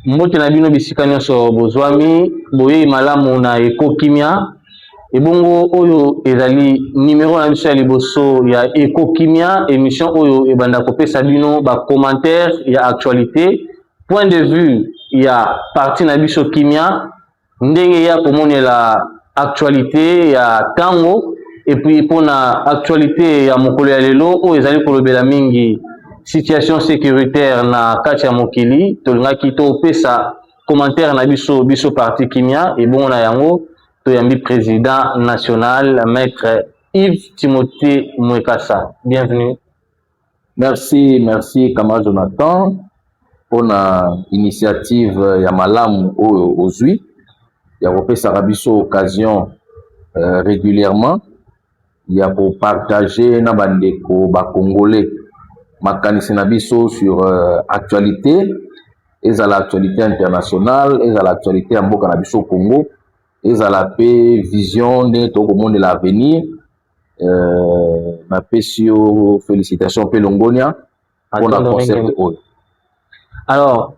mbote na bino bisika nyonso bozwami boye malamu na Eko Kimia ebongo oyo ezali numéro na biso ya liboso ya Eko Kimia émission oyo ebanda kopesa bino ba commentaire ya actualité point de vue ya parti na biso Kimia ndenge ya komonela actualité ya tango et puis pona actualité ya mokolo ya lelo oyo ezali kolobela mingi situation sécuritaire na kati ya mokili tolingaki topesa commentaire na biso parti Kimia et bon na yango toyambi président national maître Yves Timothée Mwekasa. Bienvenue. Merci camarade Jonathan pour la initiative ya malamu ozwi ya kopesa biso occasion régulièrement ya pour partager na bandeko ba congolais makanisi na biso sur actualité ezala actualité internationale ezala actualité ya mboka na biso Congo ezala pe vision de toko monde l'avenir na pesio félicitations pe Longonia pour la concept oyo. Alors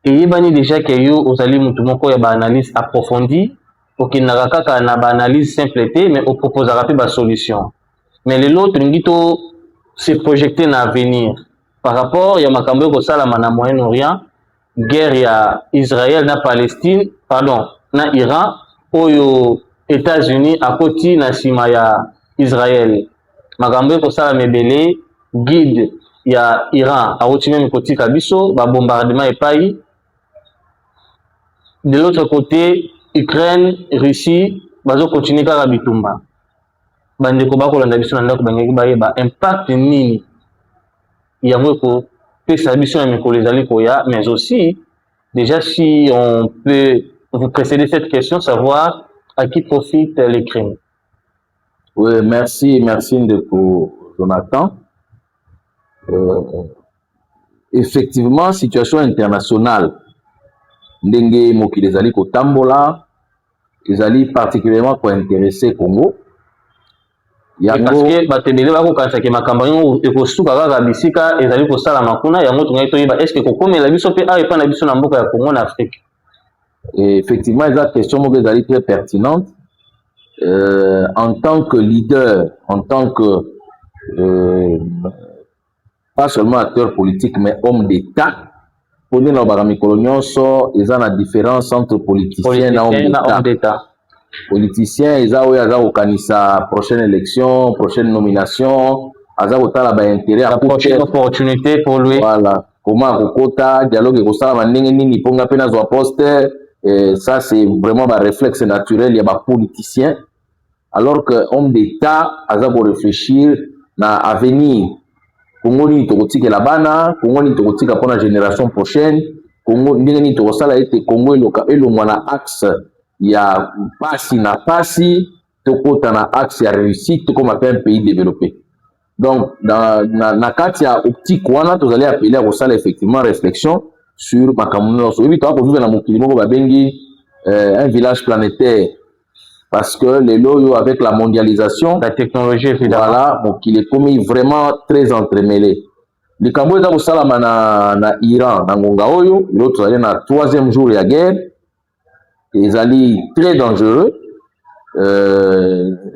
eyebani déjà que yo ozali mutu moko ya ba analyse approfondie okendaka kaka na ba analyse simple te mais on proposera pe ba solution mais lelo tolingi to se projeter na avenir par rapport ya makambo ko sala na Moyen-Orient guerre ya Israël na Palestine pardon na Iran oyo États-Unis akoti na sima ya Israël makambo ko sala mebele guide ya Iran akoti même kotika biso ba bombardement epai de l'autre côté Ukraine Russie bazo continuer kaka bitumba bandeko bakolanda biso na ndako bangeki bayeba impact nini yango ko pesa biso na mikolo ezali koya mais aussi déjà si on peut vous précéder cette question savoir à qui profite les crimes. Oui, merci ndeko Jonathan. Effectivement situation internationale ndenge mokili ezali kotambola ezali particulièrement ko intéresser Congo. Parce que batebele bakokanisa ke makambo yango ekosuka kaka bisika ezali kosala makuna yango tungai toyeba est-ce que kokomela biso pe ayo epa na biso na mboka ya Congo na Afrique. Effectivement eza question moko ezali très pertinente en tant que leader en tant que pas seulement acteur politique mais homme d'État pour dire na baramikolo nyonso eza na différence entre politicien na homme d'État. Politicien eza oyo aza kokanisa prochaine élection prochaine nomination aza kotala ba intérêt la prochaine opportunité pour lui voilà comment kokota dialogue ekosala ndenge nini ponga pe nazwa poste ça c'est vraiment ba réflexe naturel ya ba politicien alors que homme d'État aza ko réfléchir na avenir Congo nini tokotikela bana Congo nini tokotika pona génération prochaine Congo ndenge nini tokosala ete Congo elongwa na axe ya pasi na pasi tokota na axe ya réussite comme un pays développé. Donc na kati ya optique wana tozali appeler à kosala effectivement réflexion sur makambo nyonso ebi to ko vivre na mokili moko babengi un village planétaire parce que lelo yo avec la mondialisation la technologie évidemment voilà mokili ekomi vraiment très entremêlé likambo eza kosalama na Iran na ngonga oyo lelo tozali na 3e jour ya guerre ezali très dangereux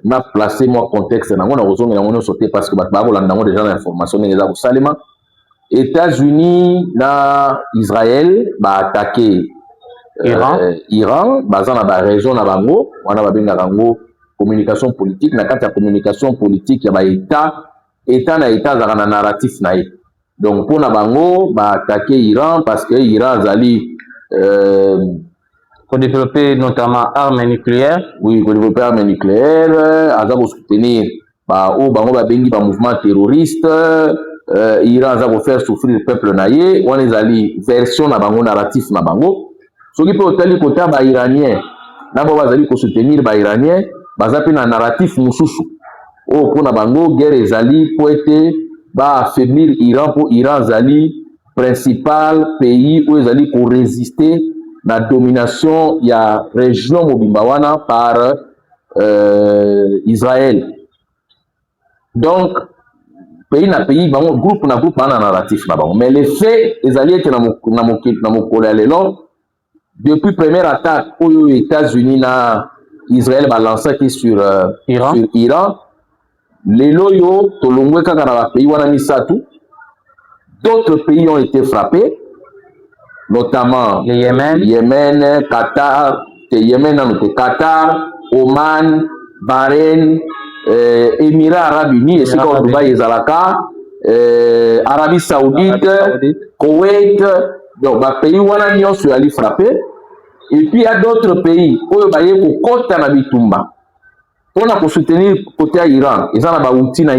na placer moi contexte nango na kozonga nango nyonso te parce que bato bakolanda nango déjà na information ndenge eza kosalema États-Unis na Israël baattaqué Iran baza na ba région na bango wana babengaka yango communication politique na kati ya communication politique ya ba état na état azalaka na narratif na ye donc mpona bango baattaqué Iran parce que Iran azali pour développer notamment armes nucléaires. Oui, pour développer armes nucléaires, aza ko soutenir bango babengi ba mouvement terroriste, Iran aza ko faire souffrir le peuple naye, wana ezali version na bango narratif na bango. Soki pe otali kota ba iranien, na bo bazali ko soutenir ba iranien, baza pe na narratif mususu. O pona bango guerre ezali po ete ba affaiblir Iran pour Iran ezali principal pays où ezali ko résister la domination ya région mobimba wana par Israël. Donc pays na pays bango groupe na narratif na bango, mais les faits ezali ete na mokolo ya lelo depuis première attaque aux États-Unis na Israël balancaki sur Iran lelo yo tolongwe kaka na ba pays wana misatu. D'autres pays ont été frappés, notamment le Yémen, Qatar, Qatar, Oman, Bahreïn, Émirats Arabes Unis, et c'est comme Dubaï et Zalaka, Arabie Saoudite, Koweït, donc les pays où on sont allés frapper. Et puis il y a d'autres pays où on est côté na bitumba. On a pour soutenir côté Iran, ils ont na Houthi na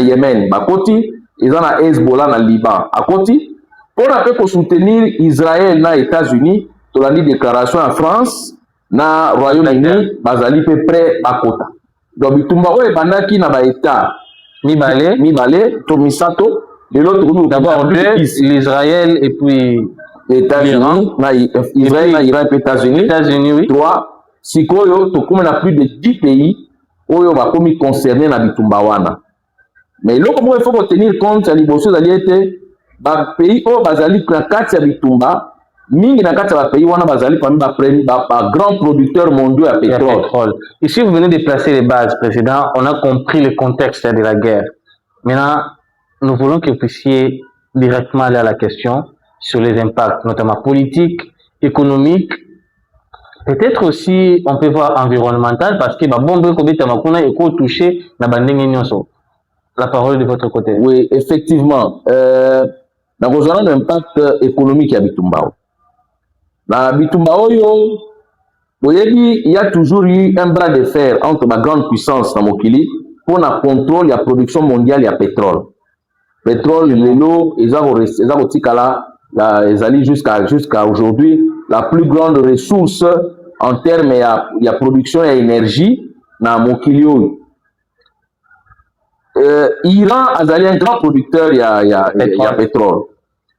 Yémen, côté ils ont na Hezbollah na Liban, à côté. On a pour soutenir Israël na États-Unis, tu l'as dit déclaration en France, na Royaume-Uni, bazali peu près à côté. Donc bitumba oyo bandaki na ba état mibale to misato de l'autre groupe d'abord l'Israël et puis États-Unis na Israël na Iran et États-Unis oui. 3 sikoyo to comme na plus de 10 pays oyo ba komi concerné na bitumba wana. Mais loko mo il faut tenir compte ya liboso zali ete ba pays o bazali na kati ya bitumba mingi na kati ya ba pays wana bazali parmi ba grands producteurs mondiaux à pétrole. Ici vous venez de placer les bases, président, on a compris le contexte de la guerre. Maintenant, nous voulons que vous puissiez directement aller à la question sur les impacts, notamment politiques, économiques, peut-être aussi on peut voir environnemental parce que toucher la parole de votre côté. Oui, effectivement. Dans un impact économique à Bitumbao. Dans Bitumbao, il y a toujours eu un bras de fer entre la grande puissance dans Mokili pour le contrôle de la production mondiale de pétrole. Pétrole, l'eau, ils allaient jusqu'à aujourd'hui la plus grande ressource en termes de production et d'énergie dans Mokili. Iran a un grand producteur de pétrole.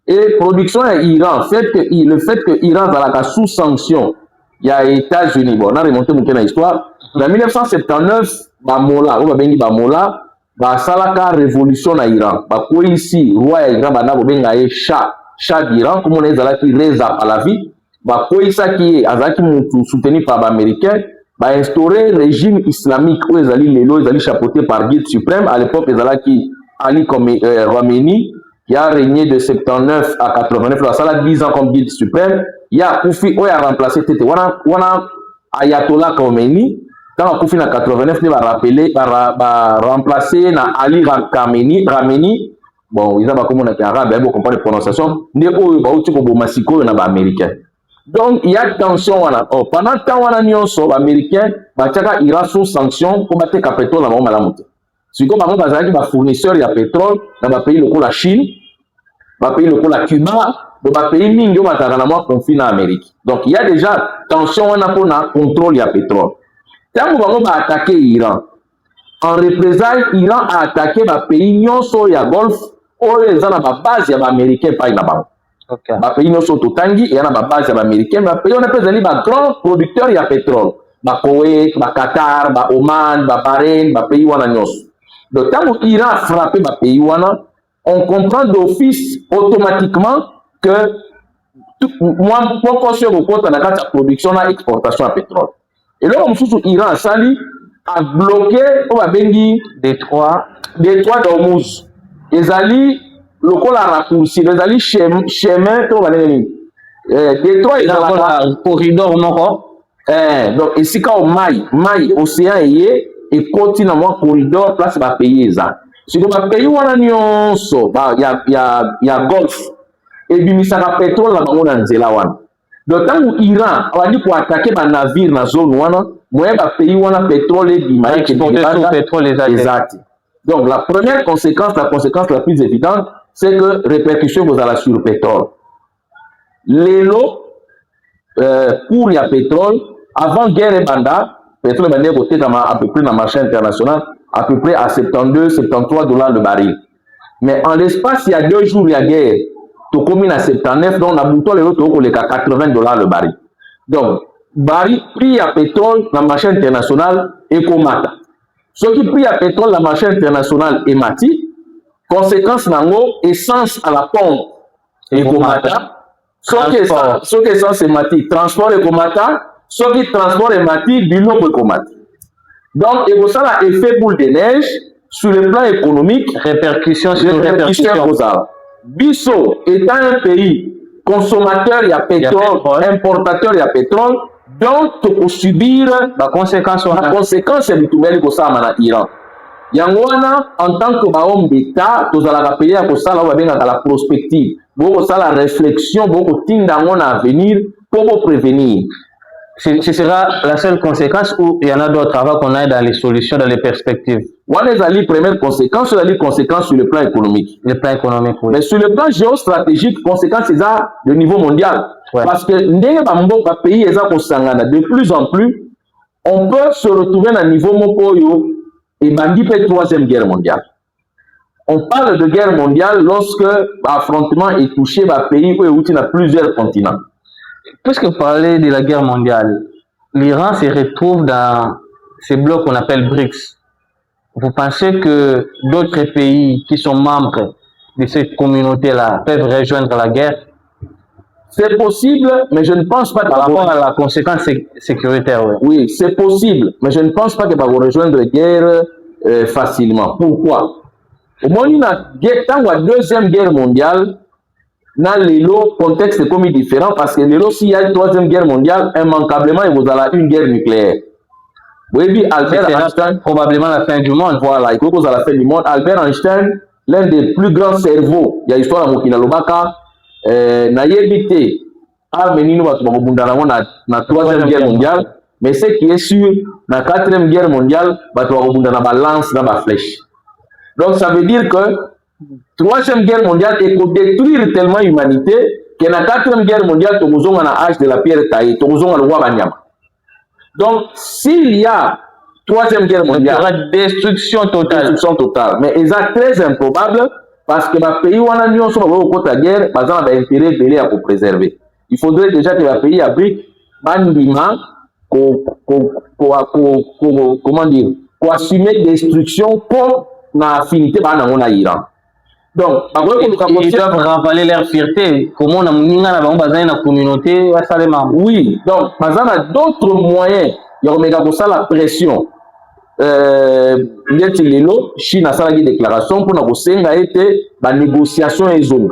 Et production à Iran, le fait que Iran est sous sanction, il y a les États-Unis, bon, on a remonté mon histoire. En 1979, Bamola, Salaka révolution en Iran. Quoi ici, roi Iran, Shah d'Iran, comme on est qui Reza Pahlavi, quoi ici qui est soutenu par les Américains, instauré le régime islamique où ils allaient chapeautés par guide suprême. À l'époque, ils allaient qui Ali Khamenei, qui a régné de 79 à 89, là, ça a 10 ans comme guide suprême. Il y a Koufi, où il a remplacé Tete. Wana Ayatollah Khamenei, quand Koufi en 89, il va rappeler, va remplacer na Ali Khamenei. Bon, ils ont comme on a arabe, ils vont comprendre les prononciations. Mais eux, ils vont aussi comme Massiko, ils sont américains. Donc, il y a tension. Pendant le temps, les Américains, ils ont sous sanction pour battre le pétrole dans le monde. Si vous avez un fournisseur de pétrole dans le pays comme la Chine, dans le pays comme la Cuba, dans le pays qui ont conflit en Amérique. Donc, il y a déjà tension pour le contrôle du pétrole. Quand vous allez attaquer l'Iran, en représailles, l'Iran a attaqué le pays qui est Golfe, où ils ont la base américaine par là-bas. Les pays qui sont au Tangi, il y a la base américaine, mais les pays qui sont les grands producteurs de pétrole. Koweït, Qatar, Oman, Bahreïn, les pays qui sont. Donc, quand l'Iran a frappé le pays, on comprend d'office automatiquement que moi, je suis au compte de la production et l'exportation de pétrole. Et là, l'Iran a bloqué le détroit d'Ormuz. Ils allaient le raccourci, ils allaient chemin pour aller. Détroit, ils ont un corridor. Donc, ici, quand maille, océan et continue à corridor, place va payer ça. Si vous avez payé il y a Golfe et puis il y a pétrole là-bas dans Zélawan. Donc quand l'Iran a dit pour attaquer un navire dans la zone moi je payer pétrole et puis pétrole exact. Donc la première conséquence, la conséquence la plus évidente, c'est que répercussion vous allez sur le pétrole. L'élo pour le pétrole avant guerre et banda pétrole est côté à peu près dans le marché international, à peu près à 72-73 $ le baril. Mais en l'espace, il y a 2 jours, il y a guerre. Tu commune à 79, donc la bouton les autres, on est à 80 $ le baril. Donc, baril, prix à pétrole dans le marché international est comme ça. Ce qui prix à pétrole dans le marché international est mati, conséquence nango essence à la pompe et komata soki essence mati transport et komata soki transport et mati biloko komata. Donc il y a un effet boule de neige sur le plan économique, répercussion sur répercussion. Bisso étant un pays consommateur il y a pétrole, importateur il y a pétrole, donc pour subir la conséquence est bitumeli ko sama na Iran. Yangwana en tant que homme d'État, tous à la rappeler à ça là bien à la prospective, beaucoup ça la réflexion, beaucoup tinda mon avenir pour prévenir. Ce sera la seule conséquence ou il y en a d'autres avant qu'on aille dans les solutions, dans les perspectives. On est à la première conséquence, sur les conséquences sur le plan économique. Le plan économique, oui. Mais sur le plan géostratégique, conséquence c'est ça le niveau mondial. Ouais. Parce que les pays de plus en plus, on peut se retrouver à un niveau mokoyo et bandi peut troisième guerre mondiale. On parle de guerre mondiale lorsque l'affrontement est touché par pays où il y a plusieurs continents. Puisque vous parlez de la guerre mondiale, l'Iran se retrouve dans ces blocs qu'on appelle BRICS. Vous pensez que d'autres pays qui sont membres de cette communauté-là peuvent rejoindre la guerre? C'est possible, mais je ne pense pas que par rapport à la conséquence sécuritaire. Ouais. Oui, c'est possible, mais je ne pense pas que va rejoindre la guerre facilement. Pourquoi? Au moins, dans la deuxième guerre mondiale, dans le contexte est comme différent parce que s'il y a une troisième guerre mondiale, immanquablement, il vous a une guerre nucléaire. Oui, Albert Einstein, probablement la fin du monde. Voilà, il faut que la fin du monde. Albert Einstein, l'un des plus grands cerveaux, il y a l'histoire de Mokina Lobaka, n'a évité à venir la troisième guerre mondiale, mais ce qui est sûr, la quatrième guerre mondiale, il va y avoir balance dans la flèche. Donc ça veut dire que troisième guerre mondiale est pour détruire tellement l'humanité que la quatrième guerre mondiale, tout le monde a l'âge de la pierre taillée, tout le monde a le roi Banyama. Donc, s'il y a troisième guerre mondiale, il y aura destruction totale. Mais c'est très improbable parce que le pays où on a mis la guerre, par exemple, a intérêt belé à préserver. Il faudrait déjà que le pays abrite bandiment, comment dire, pour assumer destruction pour l'affinité dans l'Iran. Donc, ils doivent ravaler leur fierté. Comment on a mis la communauté à sa demande. Oui, donc, par exemple, il y a d'autres moyens. Il y a la pression. Chine a une déclaration pour la négociation et zone.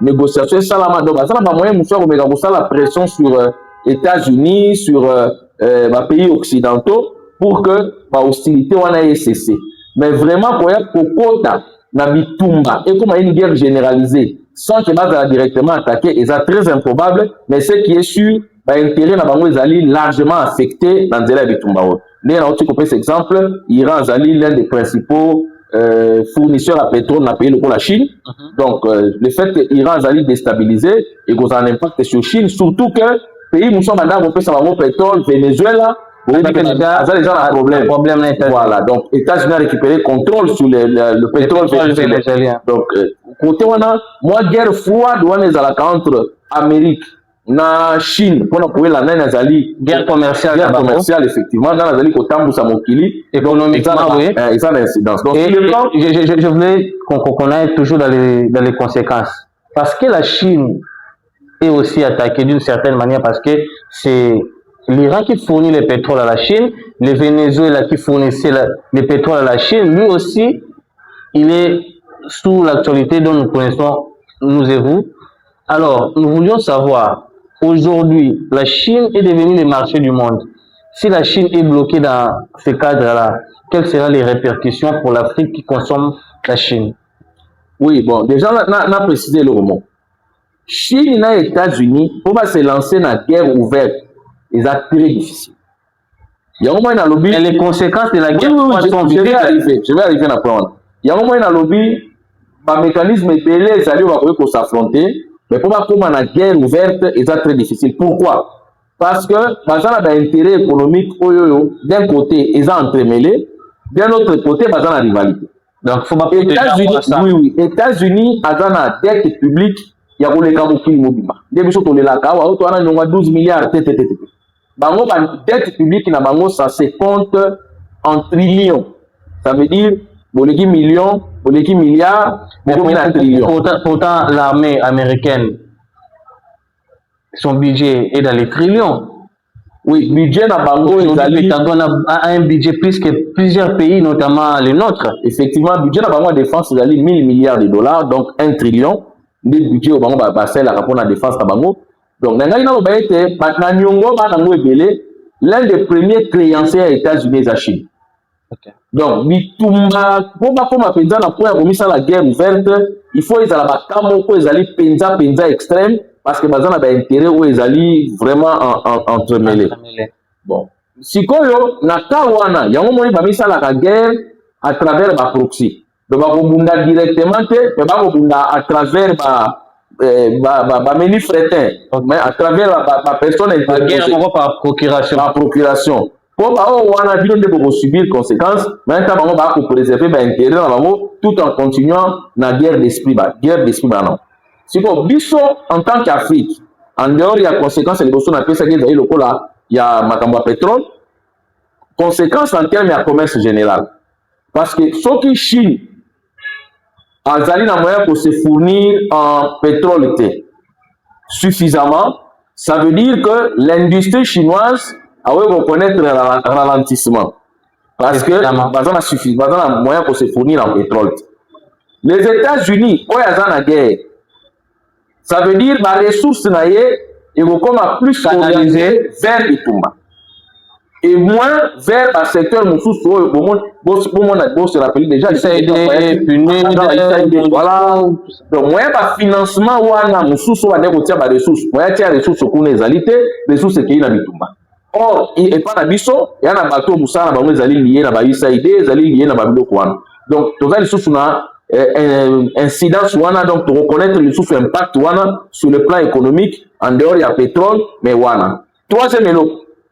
Négociation et salama. Donc, il y a moyen de la pression sur les États-Unis, sur les pays occidentaux pour que l'hostilité ait cessé. Mais vraiment, pour Kokota, Nabitumba, et comme une guerre généralisée, sans que va directement attaquer, c'est très improbable, mais ce qui est sûr, l'intérêt est largement affecté dans le Nabitumba. Nous avons cet exemple, l'Iran est l'un des principaux fournisseurs à pétrole dans le pays de la Chine. Donc, le fait que l'Iran est déstabilisé, et qu'il a un impact sur la Chine, surtout que le pays où nous sommes maintenant, pétrole, Venezuela, déjà un problème. Voilà, donc États-Unis a récupéré le contrôle sur le pétrole vénézuélien. Donc, côté moi, guerre froide entre Amérique et Chine, pour nous la guerre commerciale, effectivement, dans la Kotambu Samokili, économiquement, oui. Et ça a l'incidence. Donc, je voulais qu'on aille toujours dans les conséquences. Parce que la Chine est aussi attaquée d'une certaine manière, parce que c'est l'Iran qui fournit le pétrole à la Chine, le Venezuela qui fournissait le pétrole à la Chine, lui aussi, il est sous l'actualité dont nous connaissons, nous et vous. Alors, nous voulions savoir, aujourd'hui, la Chine est devenue le marché du monde. Si la Chine est bloquée dans ce cadre-là, quelles seront les répercussions pour l'Afrique qui consomme la Chine? Oui, bon, déjà, on a précisé le mot. Chine et États-Unis, pour se lancer dans la guerre ouverte, c'est très difficile. Il y a un moment dans le lobby. Et les conséquences de la guerre je vais arriver à prendre. Il y a un moment dans le lobby, le mécanisme est belé, ça va s'affronter. Mais pour comment la guerre ouverte, c'est très difficile. Pourquoi? Parce que, par exemple, l'intérêt économique, d'un côté, ils sont entremêlés, d'un autre côté, ils sont en rivalité. Donc, faut pas États-Unis, États-Unis, ils ont la dette publique. Il y a des gens qui ont des gens qui ont 12 milliards. La dette publique, ça se compte en trillions. Ça veut dire boleki millions, boleki milliards, boleki un trillion. Pourtant, l'armée américaine, son budget est dans les trillions. Oui, budget na bango le Pentagone a un budget plus que plusieurs pays, notamment les nôtres. Effectivement, budget na bango de défense est 1000 milliards de dollars, donc 1 trillion. Le budget au bango basel la rapport na défense na bango. Donc nangai na ba été na nyongo ba nango ebele, l'un des premiers créanciers aux États-Unis et à Chine. Okay. Donc bitumba pour ba comme penza na point komisa la guerre ouverte, il faut ils ala ba kamo ko ezali penza extrême. Parce que bazana ba intérêt où ils allaient vraiment entremêlés. Bon, si koyo na kawana yango moni ba misa la guerre à travers ba proxy. Donc ba kobunda directement te, ba kobunda à travers ba meni fretin, mais à travers ba personne intéressée. Guerre par procuration. Par procuration. Pour ba wana bino de ko subir conséquences, mais ta bango ba ko préserver ba intérêt na bango tout en continuant na guerre d'esprit non. Si vous biso en tant qu'Afrique, en dehors il y a conséquences les bossons appellent ça qui est le là, il y a Makamba pétrole, conséquences en termes de commerce général. Parce que ce qui Chine a zali na moyen pour se fournir en pétrole suffisamment, ça veut dire que l'industrie chinoise a reconnaître le ralentissement. Parce que bazana suffit, bazana moyen pour se fournir en pétrole. Les États-Unis, quand ils sont en guerre, ça veut dire que les ressources vont plus canalisées vers Itumba. Et moins vers le secteur Moussous. Vous se rappelez déjà, voilà. Donc, moins de financement, Moussous, des ressources. Moins de ressources qu'on a des ressources qui sont dans Itumba. Or, il n'y a pas de biso, il y a un bateau Moussa, il y a lié dans USAID, il y a lié dans Babilokouan. Donc, toutes les ressources incidence wana donc pour reconnaître le sous impact wana sur le plan économique en dehors il y a pétrole mais wana troisième élément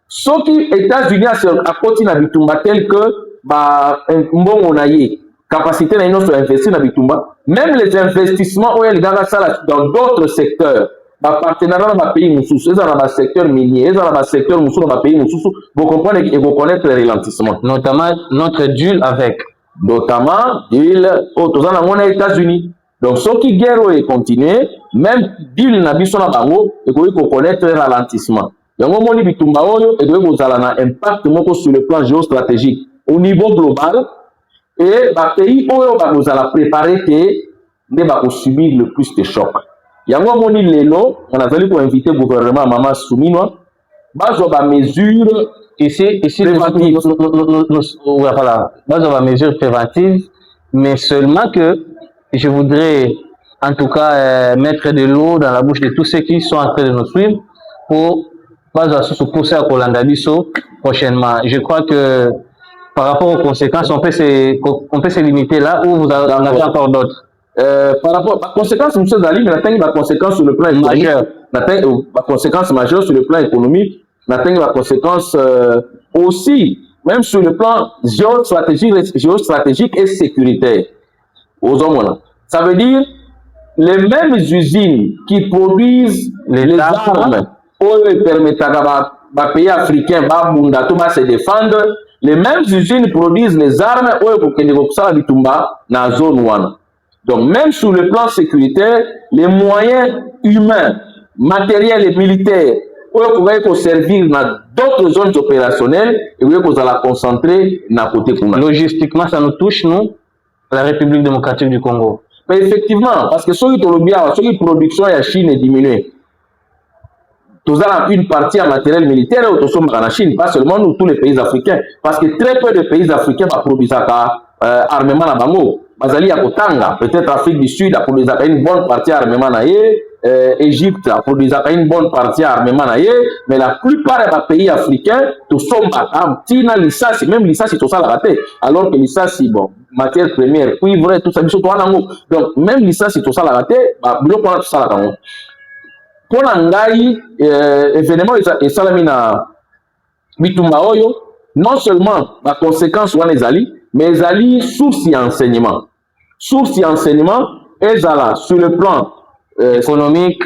ce qui États-Unis à côté na bitumba tel que ba mbongo na ye capacité na ino investir na bitumba même les investissements où il gagne ça dans d'autres secteurs ba partenariat na pays mususu ça dans le secteur minier ça dans le secteur mususu dans pays mususu vous comprenez et vous connaître le ralentissement notamment notre deal avec notamment deal aux États-Unis. Donc, ce qui guerre est continué, même deal na biso na bango, et qu'on connaître le ralentissement. Yango moni bitumba oyo, et que vous avez un impact sur le plan géostratégique au niveau global, et ba pays oyo vous allez préparer que ne va subir le plus de chocs. Yango moni lelo, on a voulu pour inviter le gouvernement Mama Souminoa, bazo ba mesure ici préventive. Voilà, dans la mesure préventive, mais seulement que je voudrais en tout cas mettre de l'eau dans la bouche de tous ceux qui sont en train de nous suivre pour pas se pousser à Kolandabiso prochainement. Je crois que par rapport aux conséquences, on peut se limiter là ou vous en avez encore d'autres. Par rapport aux conséquences, M. Zali, mais il y a des conséquences sur le plan économique. Conséquences majeures sur le plan économique. Il y a des conséquences aussi, même sur le plan géostratégique et sécuritaire. Aux hommes, ça veut dire les mêmes usines qui produisent les armes pour permettre à pays africains de se défendre, les mêmes usines produisent les armes pour que les dans la zone 1. Donc même sur le plan sécuritaire, les moyens humains, matériels et militaires pour servir dans d'autres zones opérationnelles et vous allez concentrer dans le côté commun. Logistiquement, ça nous touche, nous, la République démocratique du Congo. Mais effectivement, parce que ce qui production à la Chine est diminuée. Nous avons une partie en matériel militaire et nous sommes en Chine, pas seulement nous, tous les pays africains. Parce que très peu de pays africains produisent armement à Bango. Bazali à Kotanga, peut-être Afrique du Sud a produit une bonne partie armement à Égypte a produit une bonne partie armement mais la plupart des pays africains, tous sont à même l'ISA, c'est tout ça la raté. Alors que l'ISA, c'est bon, matière première, cuivre, tout ça, donc même l'ISA, c'est tout ça la raté, tout ça la raté. Pour l'angai, événement, et ça la mina, bitumba oyo, non seulement la conséquence ou les alliés, mais les alliés source et enseignement. Source et enseignement, et là, sur le plan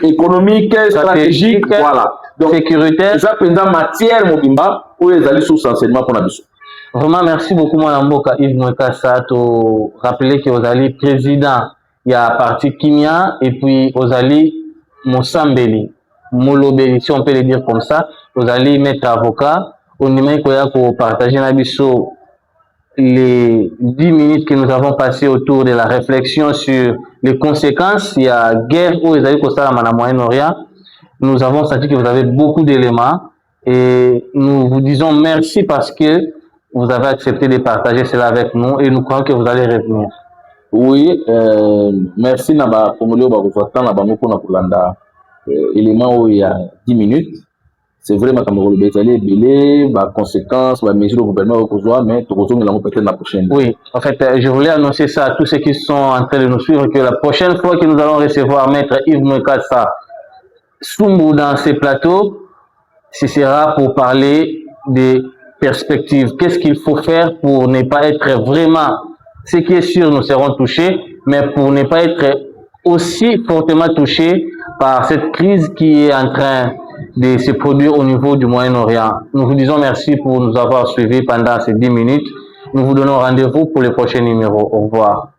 économique, stratégique, voilà. Donc, sécuritaire. Ça pendant matière mobimba où les alliés source enseignement pour la mission. Vraiment, merci beaucoup, mon Mboka Yves Mwekasa, to rappeler que vous allez président, il y a parti Kimia, et puis vous allez Mosambeli, Molobeli, si on peut le dire comme ça, vous allez mettre avocat, au numéro pour partager l'abisso les 10 minutes que nous avons passées autour de la réflexion sur les conséquences. Il y a guerre où vous allez constater à Moyen-Orient. Nous avons senti que vous avez beaucoup d'éléments et nous vous disons merci parce que vous avez accepté de partager cela avec nous et nous croyons que vous allez revenir. Oui, merci Naba Congolais Bagoufatan Naba Moko Nakulanda élément où il y a 10 minutes. C'est vrai que le bétail est belé, les conséquences, les mesures du gouvernement au Kosovo, mais tout le monde peut-être la prochaine. Oui, en fait, je voulais annoncer ça à tous ceux qui sont en train de nous suivre que la prochaine fois que nous allons recevoir Maître Yves Mwekasa Sumbu dans ces plateaux, ce sera pour parler des perspectives. Qu'est-ce qu'il faut faire pour ne pas être vraiment, ce qui est sûr, nous serons touchés, mais pour ne pas être aussi fortement touchés par cette crise qui est en train de se produire au niveau du Moyen-Orient. Nous vous disons merci pour nous avoir suivis pendant ces 10 minutes. Nous vous donnons rendez-vous pour le prochain numéro. Au revoir.